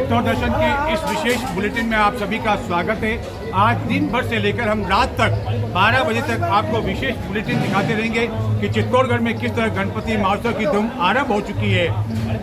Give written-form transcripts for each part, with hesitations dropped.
चित्तौड़ दर्शन के इस विशेष बुलेटिन में आप सभी का स्वागत है। आज दिन भर से लेकर हम रात तक 12 बजे तक आपको विशेष बुलेटिन दिखाते रहेंगे कि चित्तौड़गढ़ में किस तरह गणपति महोत्सव की धूम आरंभ हो चुकी है,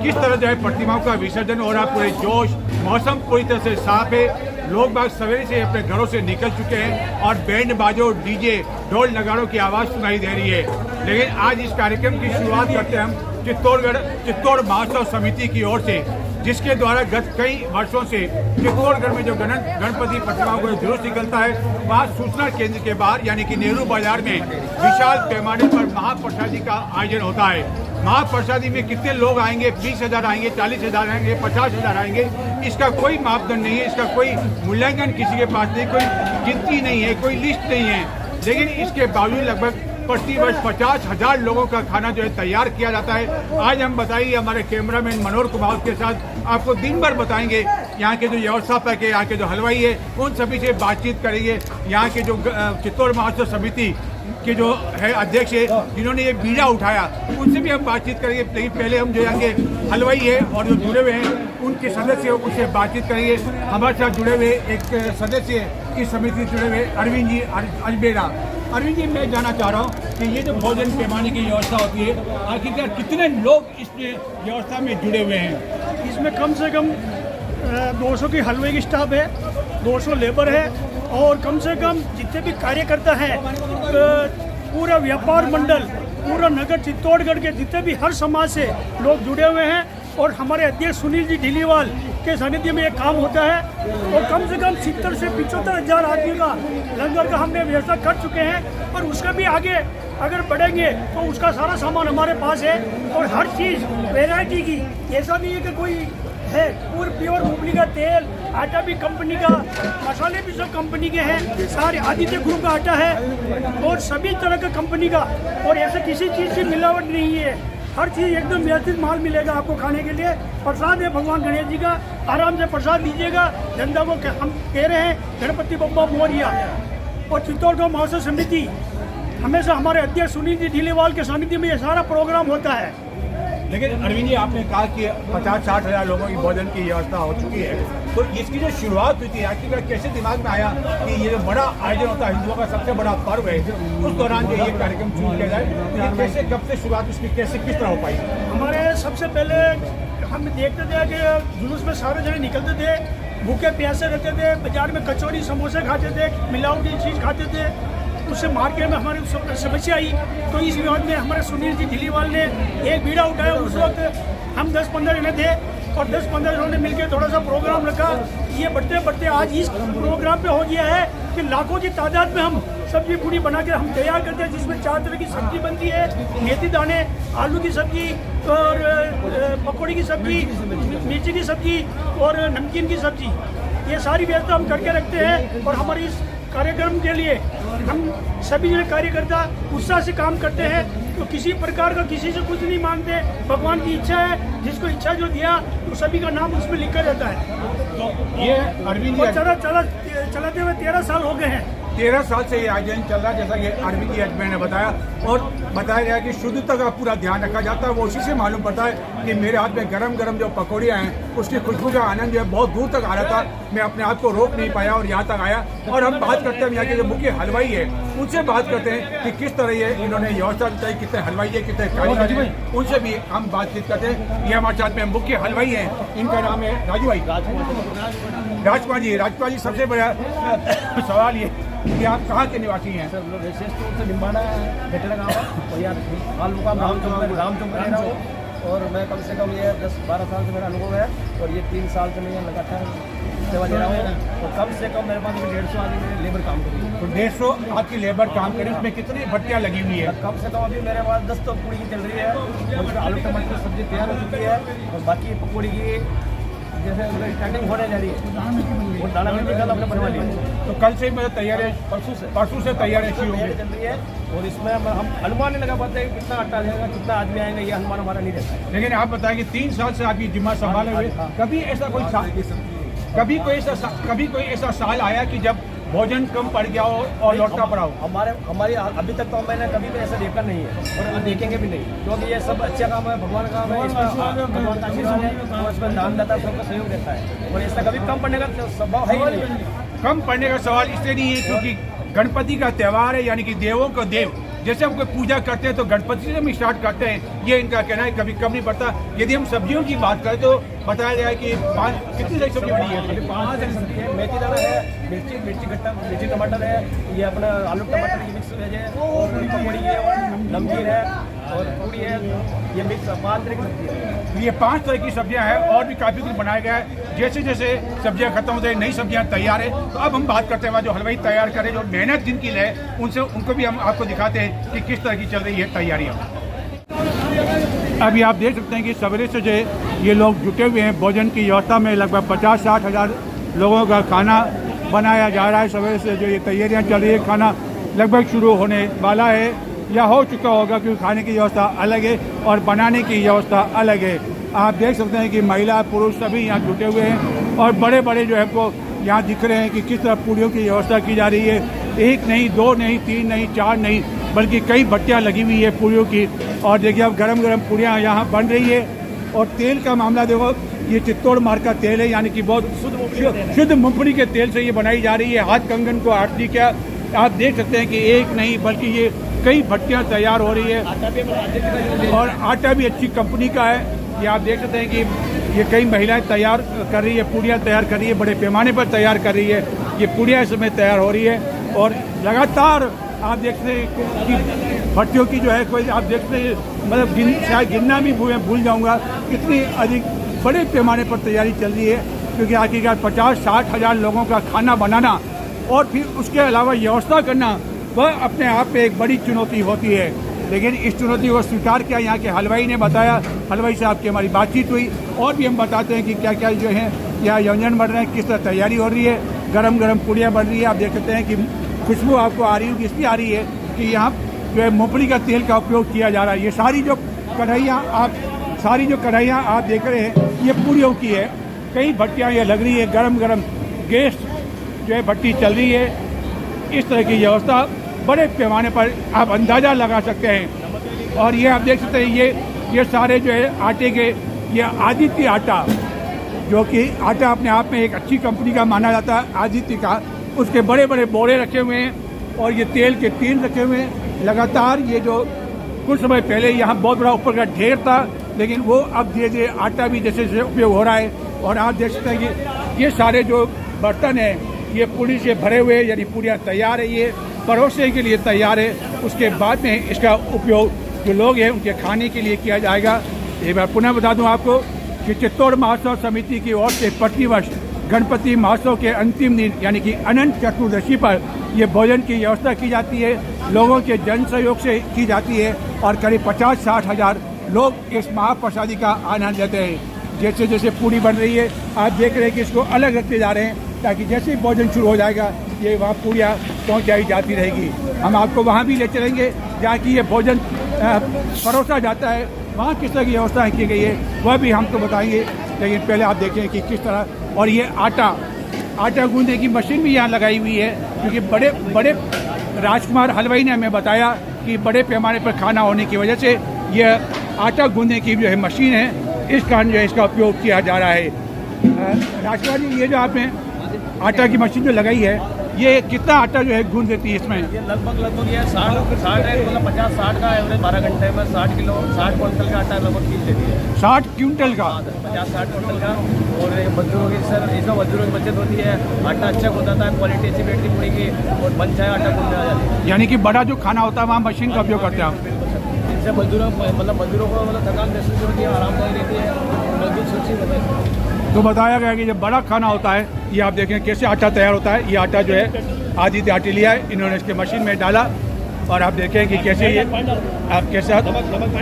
किस तरह जो है प्रतिमाओं का विसर्जन हो रहा, पूरे जोश, मौसम पूरी तरह से साफ है। लोग बाग सवेरे से अपने घरों से निकल चुके हैं और बैंड बाजो, डीजे, ढोल नगाड़ों की आवाज़ सुनाई दे रही है। लेकिन आज इस कार्यक्रम की शुरुआत करते हैं हम चित्तौड़ महोत्सव समिति की ओर से, जिसके द्वारा गत कई वर्षों से चित्तौड़गढ़ में जो गणपति प्रतिमाओं का जुलूस निकलता है, वहाँ सूचना केंद्र के बाहर यानी कि नेहरू बाजार में विशाल पैमाने पर महाप्रसादी का आयोजन होता है। महाप्रसादी में कितने लोग आएंगे, 20,000 आएंगे, 40,000 आएंगे, 50,000 आएंगे, इसका कोई मापदंड नहीं है, इसका कोई मूल्यांकन किसी के पास नहीं, कोई गिनती नहीं है, कोई लिस्ट नहीं है। लेकिन इसके बावजूद लगभग प्रतिवर्ष 50,000 लोगों का खाना जो है तैयार किया जाता है। आज हम बताइए हमारे कैमरामैन मनोहर कुमार के साथ आपको दिन भर बताएंगे यहाँ के जो व्यवस्थापक है, यहाँ के जो हलवाई है, उन सभी से बातचीत करेंगे। यहाँ के जो चित्तौड़ महोत्सव समिति के जो है अध्यक्ष है, जिन्होंने ये बीड़ा उठाया, उनसे भी हम बातचीत करेंगे। लेकिन पहले हम जो यहाँ के हलवाई है और जो जुड़े हुए हैं उनके सदस्य उनसे बातचीत करेंगे। हमारे साथ जुड़े हुए एक सदस्य इस समिति से जुड़े हुए अरविंद जी अजमेरा। अरविंद जी, मैं जानना चाह रहा हूँ कि ये जो भोजन पैमाने की व्यवस्था होती है, आखिरकार कितने लोग इस व्यवस्था में जुड़े हुए हैं? इसमें कम से कम 200 की हलवे की स्टाफ है, 200 लेबर है और कम से कम जितने भी कार्यकर्ता हैं, पूरा व्यापार मंडल, पूरा नगर चित्तौड़गढ़ के जितने भी हर समाज से लोग जुड़े हुए हैं। और हमारे अध्यक्ष सुनील जी ढीलीवाल के सानिध्य में ये काम होता है और कम से कम 70 से 75,000 आदमी का लंगर का हमने व्यवस्था कर चुके हैं। और उसका भी आगे अगर बढ़ेंगे तो उसका सारा सामान हमारे पास है और हर चीज़ वैरायटी की, ऐसा नहीं है कि कोई है, पूरे प्योर मूंगफली का तेल, आटा भी कंपनी का, मसाले भी सब कंपनी के हैं, सारे आदित्य ग्रुप का आटा है और सभी तरह का कंपनी का। और ऐसे किसी चीज़ की मिलावट नहीं है, हर चीज़ एकदम व्यवस्थित माल मिलेगा आपको खाने के लिए। प्रसाद है भगवान गणेश जी का, आराम से प्रसाद लीजिएगा। जनता को हम कह रहे हैं गणपति बप्पा मोरिया। और चित्तौड़गढ़ महोत्सव समिति हमेशा हमारे अध्यक्ष सुनील जी ढीलीवाल के सानिध्य में ये सारा प्रोग्राम होता है। लेकिन अरविंद जी, आपने कहा कि 50-60,000 लोगों की भोजन की व्यवस्था हो चुकी है, तो इसकी जो शुरुआत हुई थी आखिरकार कैसे दिमाग में आया कि ये जो बड़ा आयोजन होता है, हिंदुओं का सबसे बड़ा पर्व है, उस दौरान जो ये कार्यक्रम शुरू किया जाए, तो कैसे, कब से शुरुआत उसकी कैसे, किस तरह हो पाई? हमारे सबसे पहले हम देखते थे कि जुलूस में सारे जने निकलते थे, भूखे प्यासे रहते थे, बाजार में कचौड़ी समोसे खाते थे, मिलावटी चीज़ खाते थे। उससे मार्केट में हमारी समस्या आई, तो इस विवाद में हमारे सुनील जी ढीलीवाल ने एक बीड़ा उठाया। उस वक्त हम 10-15 जने थे और 10-15 जनों ने मिलकर थोड़ा सा प्रोग्राम रखा। ये बढ़ते बढ़ते आज इस प्रोग्राम पे हो गया है कि लाखों की तादाद में हम सब्जी पूरी बना के हम तैयार करते हैं, जिसमें 4 तरह की सब्जी बनती है, मेथी दाने, आलू की सब्जी और पकौड़ी की सब्जी, मिर्ची की सब्जी और नमकीन की सब्जी। ये सारी व्यवस्था हम करके रखते हैं और हमारी इस कार्यक्रम के लिए हम सभी जो कार्यकर्ता उत्साह से काम करते हैं। तो किसी प्रकार का किसी से कुछ नहीं मांगते, भगवान की इच्छा है, जिसको इच्छा जो दिया तो सभी का नाम उसमें लिखा रहता है। तो ये अरविंद जी चलाते हुए 13 साल हो गए हैं। 13 साल से ये आयोजन चल रहा है, जैसा कि अरविंद जी अजमेर ने बताया। और बताया गया कि शुद्धता का पूरा ध्यान रखा जाता है। वो उसी से मालूम पड़ता है कि मेरे हाथ में गरम गरम जो पकौड़ियाँ हैं, उसकी खुशबू का आनंद जो है बहुत दूर तक आ रहा था। मैं अपने आप को रोक नहीं पाया और यहाँ तक आया। और हम बात करते हैं यहाँ के जो मुख्य हलवाई है, उनसे बात करते हैं कि किस तरह ये इन्होंने व्यवस्था बताई, कितने हलवाई है, कितने कारीगर हैं, उनसे भी हम बातचीत करते हैं। ये हमारे साथ में मुख्य हलवाई हैं, इनका नाम है राजू भाई। राजकुमार जी, सबसे बड़ा सवाल ये कि आप कहाँ के निवासी हैं? सर, विशेष तौर से निम्बाना भेटला गाँव है और यार हाल मुकाम रामचौक में रह रहा हूँ। और मैं कम से कम ये 10-12 साल से मेरा अनुभव है और ये 3 साल से मैं यहाँ लगातार सेवा दे रहा हूँ। तो कम से कम मेरे पास 150 आदमी लेबर काम करी। तो 150 आपकी लेबर काम करी, उसमें कितनी भट्टियाँ लगी हुई है? कम से कम अभी मेरे पास 10 तो पूड़ी की चल रही है, उसमें आलू टमाटर की सब्जी तैयार हो चुकी है और बाकी पकौड़ी की जैसे स्टार्टिंग होने जा रही है, वो दाना भी कल अपने बनवा लिया। तो कल से मतलब तैयारी परसों से तैयारी शुरू चल रही है। और इसमें हम अनुमान नहीं लगा पाते कि कितना आटा जाएगा, कितना आदमी आएंगे, ये अनुमान हमारा नहीं रहता है। लेकिन आप बताएं कि 3 साल से आप ये जिम्मा संभाले हुए, कभी कोई ऐसा साल आया कि जब भोजन कम पड़ गया हो और लौटना पड़ा हो? हमारी अभी तक तो मैंने कभी भी ऐसा देखा नहीं है और देखेंगे भी नहीं, क्योंकि ये सब अच्छा काम है, भगवान का काम है, इसमें भगवान का आशीर्वाद है और इसमें दानदाता सबका सहयोग रहता है और ऐसा कभी कम पड़ने का स्वभाव है ही नहीं। कम पड़ने का सवाल इसलिए नहीं है क्योंकि गणपति का त्यौहार है, यानी कि देवों का देव। जैसे हम कोई पूजा करते हैं तो गणपति से हम स्टार्ट करते हैं, ये इनका कहना है, कभी कम नहीं पड़ता। यदि हम सब्जियों की बात करें तो बताया जाए कि कितनी सारी सब्जी बड़ी है? अभी 5 तरह की सब्जी है, मेथी दाना है, मिर्ची खट्टा, मिर्ची टमाटर है, ये अपना आलू टमाटर की मिक्स वेज है और पकौड़ी है और नमकीन है और पूड़ी है, ये मिक्स 5 तरह की सब्जी है। ये 5 तरह की सब्जियां हैं और भी काफ़ी कुछ बनाया गया है। जैसे जैसे सब्जियां खत्म होते हैं नई सब्जियां तैयार है। तो अब हम बात करते हैं जो हलवाई तैयार करें, जो मेहनत जिनकी है, उनको भी हम आपको दिखाते हैं कि किस तरह की चल रही है तैयारियाँ। अभी आप देख सकते हैं कि सवेरे से जो ये लोग जुटे हुए हैं भोजन की व्यवस्था में। लगभग 50-60 हज़ार लोगों का खाना बनाया जा रहा है। सवेरे से जो ये तैयारियाँ चल रही है, खाना लगभग शुरू होने वाला है या हो चुका होगा, क्योंकि खाने की व्यवस्था अलग है और बनाने की व्यवस्था अलग है। आप देख सकते हैं कि महिला पुरुष सभी यहाँ जुटे हुए हैं और बड़े बड़े जो है वो यहाँ दिख रहे हैं कि किस तरह पूड़ियों की व्यवस्था की जा रही है। 1 नहीं, 2 नहीं, 3 नहीं, 4 नहीं, बल्कि कई भट्टियाँ लगी हुई है पूड़ियों की। और देखिए अब गरम गरम पूड़ियाँ यहाँ बन रही है। और तेल का मामला देखो, ये चित्तौड़ मार्ग का तेल है, यानी कि बहुत शुद्ध मूंगफली के तेल से ये बनाई जा रही है। हाथ कंगन को आटती क्या, आप देख सकते हैं कि 1 नहीं बल्कि ये कई भट्टियाँ तैयार हो रही है और आटा भी अच्छी कंपनी का है। ये आप देख सकते हैं कि ये कई महिलाएं तैयार कर रही है, पूड़ियाँ तैयार कर रही है, बड़े पैमाने पर तैयार कर रही है। ये पूड़ियाँ इस समय तैयार हो रही है और लगातार आप देखते हैं कि भट्टियों की जो है कोई आप देखते हैं, मतलब शायद गिनना भी भूल जाऊंगा, कितनी अधिक बड़े पैमाने पर तैयारी चल रही है। क्योंकि आखिरकार 50-60 हज़ार लोगों का खाना बनाना और फिर उसके अलावा व्यवस्था करना, वह अपने आप में एक बड़ी चुनौती होती है। लेकिन इस चुनौती को स्वीकार किया यहाँ के हलवाई ने बताया। हलवाई साहब की हमारी बातचीत हुई और भी हम बताते हैं कि क्या क्या जो है यहाँ व्यंजन बन रहे हैं, किस तरह तैयारी हो रही है। गरम गरम पूड़ियाँ बन रही है, आप देख सकते हैं कि खुशबू आपको आ रही होगी, इसलिए आ रही है कि यहाँ जो है मूंगफली का तेल का उपयोग किया जा रहा है। ये सारी जो कढ़ाइयाँ आप देख रहे हैं, ये पूड़ियों की है। कई भट्टियाँ ये लग रही है, गरम गरम गैस जो है भट्टी चल रही है। इस तरह की व्यवस्था बड़े पैमाने पर आप अंदाज़ा लगा सकते हैं। और ये आप देख सकते हैं ये सारे जो है आटे के, ये आदित्य आटा, जो कि आटा अपने आप में एक अच्छी कंपनी का माना जाता है, आदित्य का। उसके बड़े बड़े बोरे रखे हुए हैं और ये तेल के टीन रखे हुए हैं। लगातार ये जो कुछ समय पहले यहाँ बहुत बड़ा ऊपर का ढेर था, लेकिन वो अब धीरे धीरे आटा भी जैसे जैसे उपयोग हो रहा है। और आप देख सकते हैं कि ये सारे जो बर्तन हैं ये पूड़ी से भरे हुए, यानी पूड़ियाँ तैयार है, ये परोसने के लिए तैयार है। उसके बाद में इसका उपयोग जो लोग हैं उनके खाने के लिए किया जाएगा। एक बार पुनः बता दूं आपको कि चित्तौड़ महोत्सव समिति की ओर से प्रतिवर्ष गणपति महोत्सव के अंतिम दिन यानी कि अनंत चतुर्दशी पर यह भोजन की व्यवस्था की जाती है। लोगों के जन सहयोग से की जाती है और करीब 50-60 हज़ार लोग इस महाप्रसादी का आनंद लेते हैं। जैसे जैसे पूड़ी बन रही है, आप देख रहे हैं कि इसको अलग रखते जा रहे हैं, ताकि जैसे ही भोजन शुरू हो जाएगा ये वहाँ पूड़ियाँ पहुँचाई जाती रहेगी। हम आपको वहाँ भी ले चलेंगे जहाँ की ये भोजन परोसा जाता है, वहाँ किस तरह की व्यवस्था की गई है वह भी हमको बताएंगे। लेकिन पहले आप देखें कि किस तरह, और ये आटा गूंदने की मशीन भी यहाँ लगाई हुई है, क्योंकि बड़े राजकुमार हलवाई ने हमें बताया कि बड़े पैमाने पर खाना होने की वजह से यह आटा गूंदने की जो है मशीन है, इस कारण जो है इसका उपयोग किया जा रहा है। राजकुमार जी, ये जो आपने आटा की मशीन जो लगाई है, ये कितना आटा जो है गूंद देती है इसमें? ये लगभग ये 60 है, मतलब 50-60 का एवरेज 12 घंटे में 60 क्विंटल का आटा लगभग खींच देती है। 60 क्विंटल का? 50-60 क्विंटल का। और मजदूरों की इसमें मजदूरों की बचत होती है, आटा अच्छा होता है, क्वालिटी अच्छी बैठती पूरी की, और बन जाए आटा गूंदने आ जाती है। यानी कि बड़ा जो खाना होता है वहाँ मशीन का उपयोग करते हैं आप? इससे मजदूरों को थकान महसूस होती है, आरामदायक रहती है, मजदूर सुरक्षित होता है। तो बताया गया कि जब बड़ा खाना होता है, ये आप देखें कैसे आटा तैयार होता है। ये आटा जो है आदित्य आटे लिया है, इन्होंने इसके मशीन में डाला और आप देखें कि कैसे ये आपके साथ,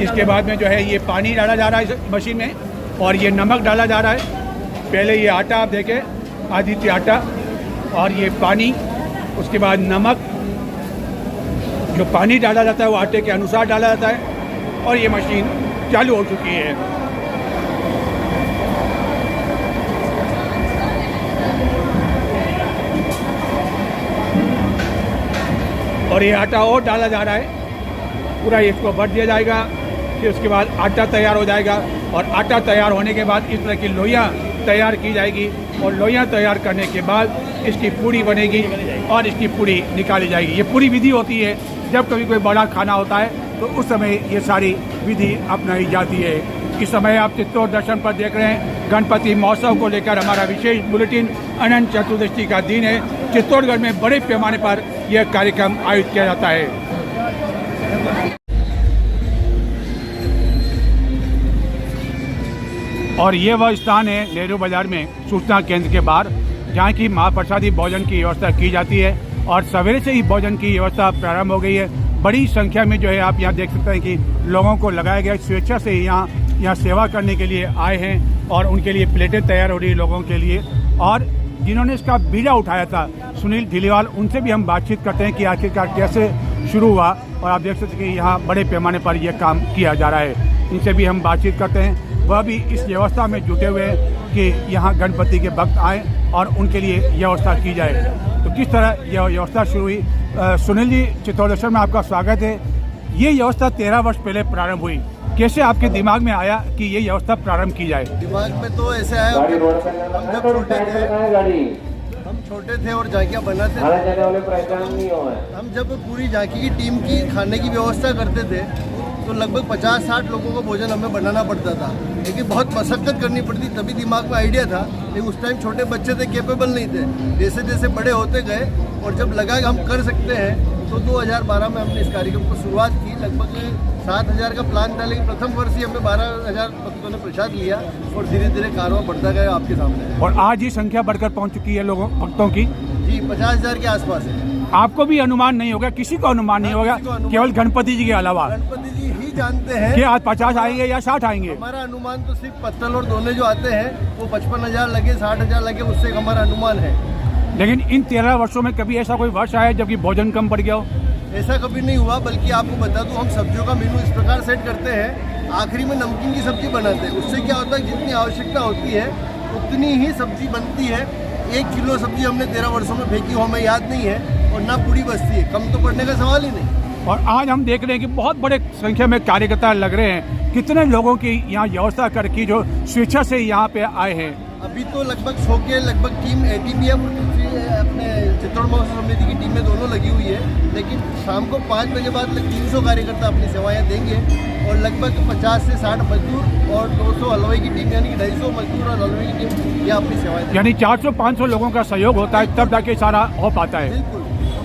इसके बाद में जो है ये पानी डाला जा रहा है इस मशीन में और ये नमक डाला जा रहा है। पहले ये आटा आप देखें, आदित्य आटा, और ये पानी, उसके बाद नमक। जो पानी डाला जाता है वो आटे के अनुसार डाला जाता है और ये मशीन चालू हो चुकी है। और ये आटा और डाला जा रहा है, पूरा इसको भर दिया जाएगा। फिर उसके बाद आटा तैयार हो जाएगा और आटा तैयार होने के बाद इस तरह की लोइयाँ तैयार की जाएगी और लोइयाँ तैयार करने के बाद इसकी पूड़ी बनेगी और इसकी पूड़ी निकाली जाएगी। ये पूरी विधि होती है जब कभी कोई बड़ा खाना होता है तो उस समय ये सारी विधि अपनाई जाती है। इस समय आप चित्तौड़ दर्शन पर देख रहे हैं गणपति महोत्सव को लेकर हमारा विशेष बुलेटिन। अनंत चतुर्दशी का दिन है, चित्तौड़गढ़ में बड़े पैमाने पर यह कार्यक्रम आयोजित किया जाता है। और ये वह स्थान है नेहरू बाजार में सूचना केंद्र के बाहर, जहाँ की महाप्रसादी भोजन की व्यवस्था की जाती है और सवेरे से ही भोजन की व्यवस्था प्रारंभ हो गई है। बड़ी संख्या में जो है आप यहाँ देख सकते हैं कि लोगों को लगाया गया, स्वेच्छा से यहाँ सेवा करने के लिए आए हैं और उनके लिए प्लेटें तैयार हो रही है लोगों के लिए। और जिन्होंने इसका बीड़ा उठाया था सुनील ढिलीवाल, उनसे भी हम बातचीत करते हैं कि आखिरकार कैसे शुरू हुआ। और आप देख सकते हैं कि यहाँ बड़े पैमाने पर यह काम किया जा रहा है, इनसे भी हम बातचीत करते हैं। वह भी इस व्यवस्था में जुटे हुए हैं कि यहाँ गणपति के भक्त आए और उनके लिए व्यवस्था की जाए। तो किस तरह यह व्यवस्था शुरू हुई? सुनील जी, चित्तौड़ दर्शन में आपका स्वागत है। ये व्यवस्था 13 वर्ष पहले प्रारंभ हुई, कैसे आपके दिमाग में आया कि ये व्यवस्था प्रारंभ की जाए? दिमाग में तो ऐसे आया, हम जब छोटे थे और झांकियाँ बनाते थे, हम जब पूरी झांकी की टीम की खाने की व्यवस्था करते थे तो लगभग 50-60 लोगों को भोजन हमें बनाना पड़ता था, लेकिन बहुत मशक्कत करनी पड़ती, तभी दिमाग में आइडिया था। लेकिन उस टाइम छोटे बच्चे थे, कैपेबल नहीं थे। जैसे जैसे बड़े होते गए और जब लगा कि हम कर सकते हैं तो 2012 में हमने इस कार्यक्रम को शुरुआत की। लगभग 7,000 का प्लान था, लेकिन प्रथम वर्ष ही हमने 12,000 भक्तों ने प्रसाद लिया और धीरे धीरे कारोबार बढ़ता गया आपके सामने। और आज ये संख्या बढ़कर पहुँच चुकी है लोगों भक्तों की? जी, 50,000 के आसपास है। आपको भी अनुमान नहीं होगा, किसी को अनुमान नहीं होगा, केवल गणपति जी के अलावा? गणपति जी ही जानते हैं कि आज 50 आएंगे या 60 आएंगे। हमारा अनुमान तो सिर्फ पत्तल और दोने जो आते हैं वो 55,000 लगे, 60,000 लगे, उससे हमारा अनुमान है। लेकिन इन 13 वर्षों में कभी ऐसा कोई वर्ष आया जबकि भोजन कम पड़ गया हो? ऐसा कभी नहीं हुआ, बल्कि आपको बता दूं, हम सब्जियों का मेनू इस प्रकार सेट करते हैं, आखिरी में नमकीन की सब्जी बनाते हैं। उससे क्या होता है, जितनी आवश्यकता होती है उतनी ही सब्जी बनती है। 1 किलो सब्जी हमने 13 वर्षों में फेंकी हो, हमें याद नहीं है, और ना पूरी बचती है। कम तो पड़ने का सवाल ही नहीं। और आज हम देख रहे हैं कि बहुत बड़े संख्या में कार्यकर्ता लग रहे हैं। कितने लोगों की यहाँ व्यवस्था करके जो स्वेच्छा से यहाँ पे आए हैं? अभी तो लगभग 100 के लगभग टीम ATPM अपने चित्तौड़ महोत्सव समिति की टीमें दोनों लगी हुई है। लेकिन शाम को 5 बजे बाद 300 कार्यकर्ता अपनी सेवाएं देंगे और लगभग 50 से 60 मजदूर और 200 हलवाई की टीम, यानी कि 250 मजदूर और हलवाई की टीम यह अपनी सेवाएं देंगे। यानी 400-500 लोगों का सहयोग होता है तब जाके सारा हो पाता है। बिल्कुल।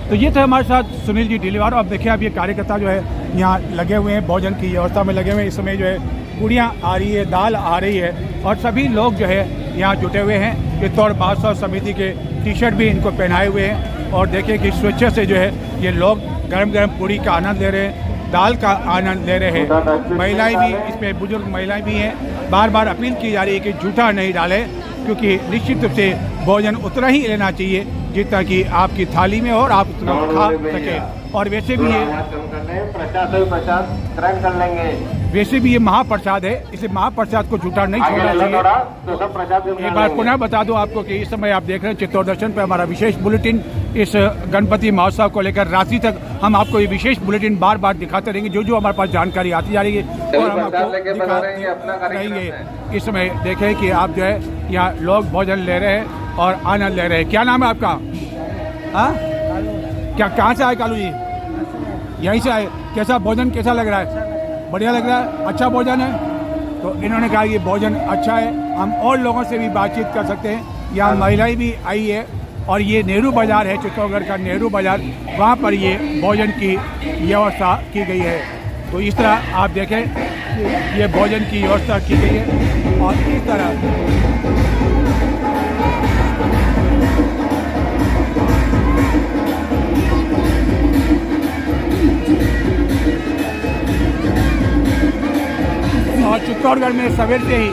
तो ये थे हमारे साथ सुनील जी ढिलीवाल। अब देखिए, अब ये कार्यकर्ता जो है यहाँ लगे हुए हैं, भोजन की व्यवस्था में लगे हुए हैं। इस समय जो है पूड़ियाँ आ रही है, दाल आ रही है और सभी लोग जो है यहाँ जुटे हुए हैं। चित्तौड़ महोत्सव समिति के टी-शर्ट भी इनको पहनाए हुए हैं और देखिए कि स्वेच्छा से जो है ये लोग गरम गरम पूड़ी का आनंद ले रहे हैं, दाल का आनंद ले रहे हैं। महिलाएं भी इसमें, बुजुर्ग महिलाएं भी हैं। बार बार अपील की जा रही है कि जूठा नहीं डालें, क्योंकि निश्चित रूप से भोजन उतना ही लेना चाहिए जितना कि आपकी थाली में हो और आप उतना खा सकें। और वैसे भी ये वैसे भी ये महाप्रसाद है, इसे महाप्रसाद को जूठा नहीं छोड़ना चाहिए। एक बार पुनः बता दूं आपको कि इस समय आप देख रहे हैं चित्तौड़ दर्शन पर हमारा विशेष बुलेटिन। इस गणपति महोत्सव को लेकर रात्रि तक हम आपको ये विशेष बुलेटिन बार बार दिखाते रहेंगे, जो हमारे पास जानकारी आती जा रही है और हम आपको दिखाते रहेंगे। इस समय देखें कि आप जो है यहाँ लोग भोजन ले रहे हैं और आनंद ले रहे हैं। क्या नाम है आपका? हाँ, क्या कहाँ से आए कालू जी? यहीं से आए। कैसा भोजन कैसा लग रहा है? बढ़िया लग रहा है, अच्छा भोजन है। तो इन्होंने कहा ये भोजन अच्छा है। हम और लोगों से भी बातचीत कर सकते हैं। यहाँ महिलाएं भी आई है और ये नेहरू बाज़ार है, चित्तौड़गढ़ का नेहरू बाज़ार, वहाँ पर ये भोजन की व्यवस्था की गई है। तो इस तरह आप देखें ये भोजन की व्यवस्था की गई है और इस तरह और चित्तौड़गढ़ में सवेर से ही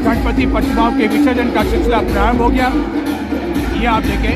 गणपति प्रतिमाओं के विसर्जन का सिलसिला प्रारंभ हो गया। ये आप देखें